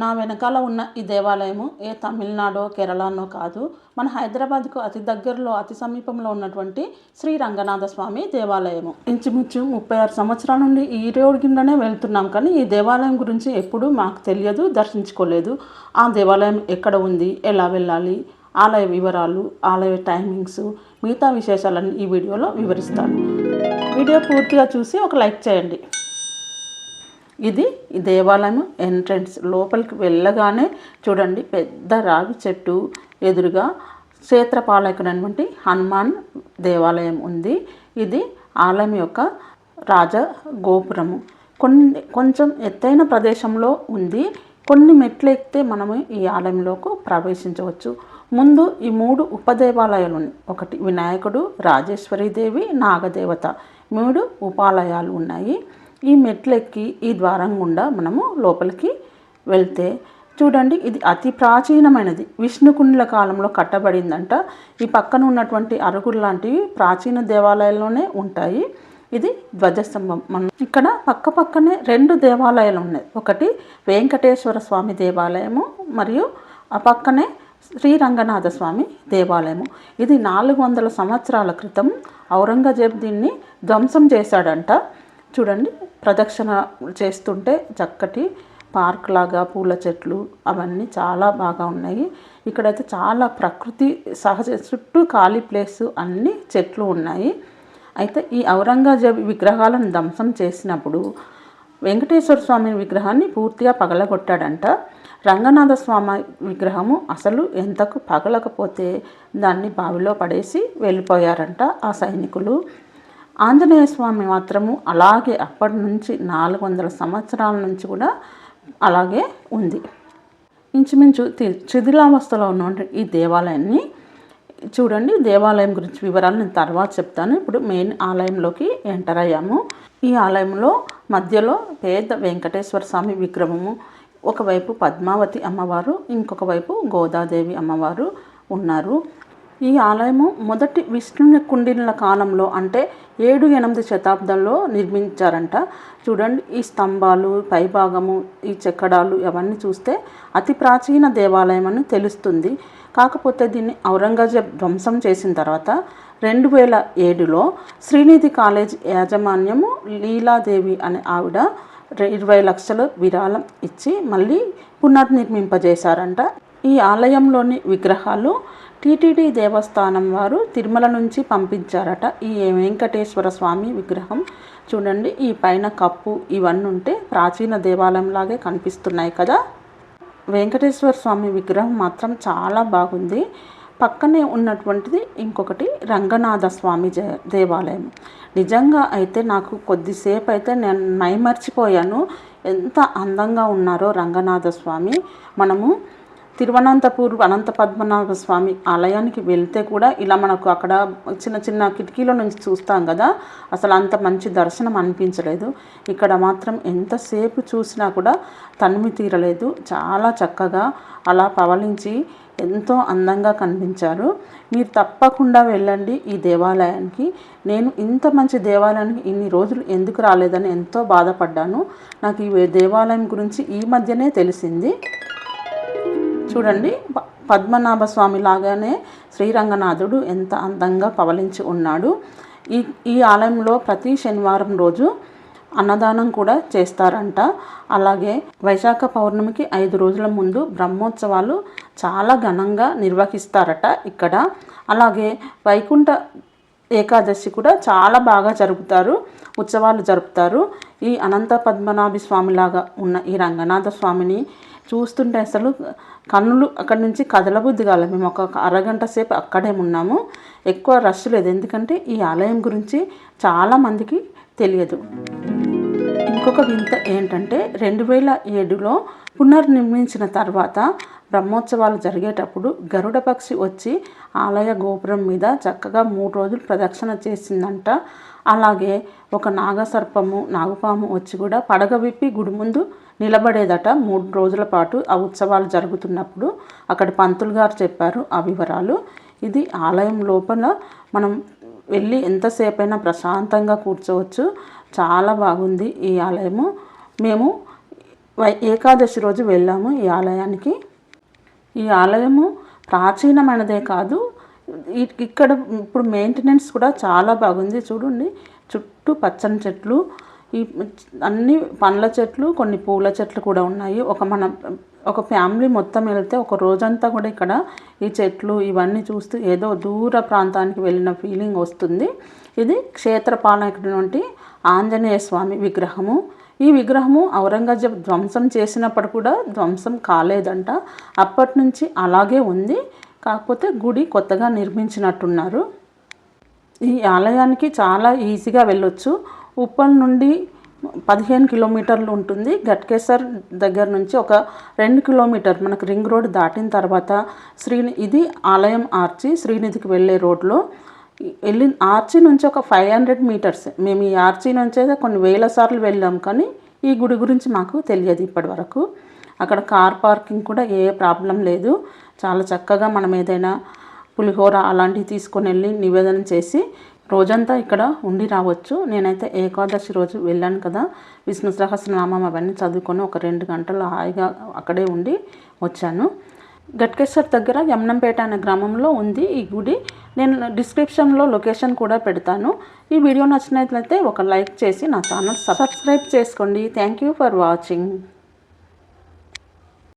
నా వెనకాల ఉన్న ఈ దేవాలయము ఏ తమిళనాడో కేరళనో కాదు, మన హైదరాబాద్కు అతి దగ్గరలో అతి సమీపంలో ఉన్నటువంటి శ్రీ రంగనాథ స్వామి దేవాలయము. ఇంచుమించు 36 సంవత్సరాల నుండి ఈ రోడ్ కిందనే వెళ్తున్నాం, కానీ ఈ దేవాలయం గురించి ఎప్పుడూ మాకు తెలియదు, దర్శించుకోలేదు. ఆ దేవాలయం ఎక్కడ ఉంది, ఎలా వెళ్ళాలి, ఆలయ వివరాలు, ఆలయ టైమింగ్స్, మిగతా విశేషాలను ఈ వీడియోలో వివరిస్తాను. వీడియో పూర్తిగా చూసి ఒక లైక్ చేయండి. ఇది ఈ దేవాలయం ఎంట్రన్స్. లోపలికి వెళ్ళగానే చూడండి, పెద్ద రావి చెట్టు ఎదురుగా క్షేత్రపాలకుడైనటువంటి హనుమాన్ దేవాలయం ఉంది. ఇది ఆలయం యొక్క రాజ గోపురము. కొంచెం ఎత్తైన ప్రదేశంలో ఉంది. కొన్ని మెట్లు ఎక్కితే మనము ఈ ఆలయంలోకి ప్రవేశించవచ్చు. ముందు ఈ 3 ఉపదేవాలయాలు ఉన్నాయి. ఒకటి వినాయకుడు, రాజేశ్వరీదేవి, నాగదేవత, 3 ఉపాలయాలు ఉన్నాయి. ఈ మెట్లెక్కి ఈ ద్వారం గుండా మనము లోపలికి వెళ్తే చూడండి, ఇది అతి ప్రాచీనమైనది. విష్ణుకుండుల కాలంలో కట్టబడిందంట. ఈ పక్కన ఉన్నటువంటి అరుగులు లాంటివి ప్రాచీన దేవాలయాల్లోనే ఉంటాయి. ఇది ధ్వజస్తంభం. మనం ఇక్కడ పక్కనే 2 దేవాలయాలు ఉన్నాయి. ఒకటి వెంకటేశ్వర స్వామి దేవాలయము, మరియు ఆ పక్కనే శ్రీరంగనాథ స్వామి దేవాలయము. ఇది 400 సంవత్సరాల క్రితం ఔరంగజేబ్ దీన్ని ధ్వంసం చేశాడంట. చూడండి, ప్రదక్షిణ చేస్తుంటే చక్కటి పార్క్ లాగా పూల చెట్లు అవన్నీ చాలా బాగా ఉన్నాయి. ఇక్కడైతే చాలా ప్రకృతి సహజ, చుట్టూ ఖాళీ ప్లేసు, అన్ని చెట్లు ఉన్నాయి. అయితే ఈ ఔరంగజేబ్ విగ్రహాలను ధ్వంసం చేసినప్పుడు వెంకటేశ్వర స్వామి విగ్రహాన్ని పూర్తిగా పగలగొట్టాడంట. రంగనాథ స్వామి విగ్రహము అసలు ఎంతకు పగలకపోతే దాన్ని బావిలో పడేసి వెళ్ళిపోయారంట ఆ సైనికులు. ఆంజనేయ స్వామి మాత్రము అలాగే అప్పటి నుంచి 400 సంవత్సరాల నుంచి కూడా అలాగే ఉంది. ఇంచుమించు శిథిలావస్థలో ఉన్న ఈ దేవాలయాన్ని చూడండి. దేవాలయం గురించి వివరాలు నేను తర్వాత చెప్తాను. ఇప్పుడు మెయిన్ ఆలయంలోకి ఎంటర్ అయ్యాము. ఈ ఆలయంలో మధ్యలో పెద్ద వెంకటేశ్వర స్వామి విగ్రహము, ఒకవైపు పద్మావతి అమ్మవారు, ఇంకొక వైపు గోదాదేవి అమ్మవారు ఉన్నారు. ఈ ఆలయము మొదటి విష్ణుని కుండినుల కాలంలో, అంటే 7-8 శతాబ్దంలో నిర్మించారంట. చూడండి, ఈ స్తంభాలు, పైభాగము, ఈ చెక్కడాలు అవన్నీ చూస్తే అతి ప్రాచీన దేవాలయం అని తెలుస్తుంది. కాకపోతే దీన్ని ఔరంగజేబ్ ధ్వంసం చేసిన తర్వాత 2007లో శ్రీనిధి కాలేజ్ యాజమాన్యము లీలాదేవి అనే ఆవిడ 20 లక్షలు విరాళం ఇచ్చి మళ్ళీ పునర్నిర్మింపజేశారంట. ఈ ఆలయంలోని విగ్రహాలు టీటీడీ దేవస్థానం వారు తిరుమల నుంచి పంపించారట. ఈ వెంకటేశ్వర స్వామి విగ్రహం చూడండి, ఈ పైన కప్పు ఇవన్నీ ఉంటే ప్రాచీన దేవాలయంలాగే కనిపిస్తున్నాయి కదా. వెంకటేశ్వర స్వామి విగ్రహం మాత్రం చాలా బాగుంది. పక్కనే ఉన్నటువంటిది ఇంకొకటి రంగనాథ స్వామి దేవాలయం. నిజంగా అయితే నాకు కొద్దిసేపు అయితే నేను మైమర్చిపోయాను, ఎంత అందంగా ఉన్నారో రంగనాథ స్వామి. మనము తిరువనంతపూర్ అనంత పద్మనాభ స్వామి ఆలయానికి వెళ్తే కూడా ఇలా మనకు అక్కడ చిన్న చిన్న కిటికీలో నుంచి చూస్తాం కదా, అసలు అంత మంచి దర్శనం అనిపించలేదు. ఇక్కడ మాత్రం ఎంతసేపు చూసినా కూడా తనివి తీరలేదు. చాలా చక్కగా అలా పవలించి ఎంతో అందంగా కనిపించారు. మీరు తప్పకుండా వెళ్ళండి ఈ దేవాలయానికి. నేను ఇంత మంచి దేవాలయానికి ఇన్ని రోజులు ఎందుకు రాలేదని ఎంతో బాధపడ్డాను. నాకు ఈ దేవాలయం గురించి ఈ మధ్యనే తెలిసింది. చూడండి, పద్మనాభ స్వామి లాగానే శ్రీరంగనాథుడు ఎంత అందంగా పవలించి ఉన్నాడు. ఈ ఆలయంలో ప్రతి శనివారం రోజు అన్నదానం కూడా చేస్తారంట. అలాగే వైశాఖ పౌర్ణమికి 5 రోజుల ముందు బ్రహ్మోత్సవాలు చాలా ఘనంగా నిర్వహిస్తారట ఇక్కడ. అలాగే వైకుంఠ ఏకాదశి కూడా చాలా బాగా ఉత్సవాలు జరుపుతారు. ఈ అనంత పద్మనాభ స్వామిలాగా ఉన్న ఈ రంగనాథ స్వామిని చూస్తుంటే అసలు కన్నులు అక్కడి నుంచి కదలబుద్ధి కాలేదు. మేము ఒక అరగంట సేపు అక్కడే ఉన్నాము. ఎక్కువ రష్ లేదు, ఎందుకంటే ఈ ఆలయం గురించి చాలామందికి తెలియదు. ఇంకొక వింత ఏంటంటే 2007లో పునర్నిర్మించిన తర్వాత బ్రహ్మోత్సవాలు జరిగేటప్పుడు గరుడ పక్షి వచ్చి ఆలయ గోపురం మీద చక్కగా 3 రోజులు ప్రదక్షిణ చేసిందంట. అలాగే ఒక నాగసర్పము, నాగుపాము వచ్చి కూడా పడగ విప్పి గుడి ముందు నిలబడేదట 3 రోజుల పాటు ఆ ఉత్సవాలు జరుగుతున్నప్పుడు. అక్కడ పంతులు గారు చెప్పారు ఆ వివరాలు. ఇది ఆలయం లోపల మనం వెళ్ళి ఎంతసేపైనా ప్రశాంతంగా కూర్చోవచ్చు. చాలా బాగుంది ఈ ఆలయము. మేము ఏకాదశి రోజు వెళ్ళాము ఈ ఆలయానికి. ఈ ఆలయము ప్రాచీనమైనదే కాదు, ఇక్కడ ఇప్పుడు మెయింటెనెన్స్ కూడా చాలా బాగుంది. చూడండి, చుట్టూ పచ్చని చెట్లు, ఈ అన్ని పండ్ల చెట్లు, కొన్ని పూల చెట్లు కూడా ఉన్నాయి. ఒక ఫ్యామిలీ మొత్తం వెళ్తే ఒక రోజంతా కూడా ఇక్కడ ఈ చెట్లు ఇవన్నీ చూస్తూ ఏదో దూర ప్రాంతానికి వెళ్ళిన ఫీలింగ్ వస్తుంది. ఇది క్షేత్రపాలకుడి ఆంజనేయ స్వామి విగ్రహము. ఈ విగ్రహము ఔరంగజేబ్ ధ్వంసం చేసినప్పుడు కూడా ధ్వంసం కాలేదంట. అప్పటి నుంచి అలాగే ఉంది, కాకపోతే గుడి కొత్తగా నిర్మించినట్టున్నారు. ఈ ఆలయానికి చాలా ఈజీగా వెళ్ళొచ్చు. ఉప్పల్ నుండి 15 కిలోమీటర్లు ఉంటుంది. గట్కేసర్ దగ్గర నుంచి ఒక 2 కిలోమీటర్ మనకు రింగ్ రోడ్ దాటిన తర్వాత ఇది ఆలయం ఆర్చి శ్రీనిధికి వెళ్ళే రోడ్లో ఆర్చి నుంచి ఒక 500 మీటర్స్. మేము ఈ ఆర్చి నుంచే కొన్ని వేల సార్లు వెళ్ళాం, కానీ ఈ గుడి గురించి మాకు తెలియదు ఇప్పటి వరకు. అక్కడ కార్ పార్కింగ్ కూడా ఏ ప్రాబ్లం లేదు. చాలా చక్కగా మనం ఏదైనా పులిహోర అలాంటివి తీసుకొని వెళ్ళి నివేదన చేసి రోజంతా ఇక్కడ ఉండి రావచ్చు. నేనైతే ఏకాదశి రోజు వెళ్ళాను కదా, విష్ణు సహస్రనామం అవన్నీ చదువుకొని ఒక 2 గంటలు హాయిగా అక్కడే ఉండి వచ్చాను. గట్కేశ్వర్ దగ్గర యమ్నంపేట అనే గ్రామంలో ఉంది ఈ గుడి. నేను డిస్క్రిప్షన్లో లొకేషన్ కూడా పెడతాను. ఈ వీడియో నచ్చినట్లయితే ఒక లైక్ చేసి నా ఛానల్ సబ్స్క్రైబ్ చేసుకోండి. Thank you for watching.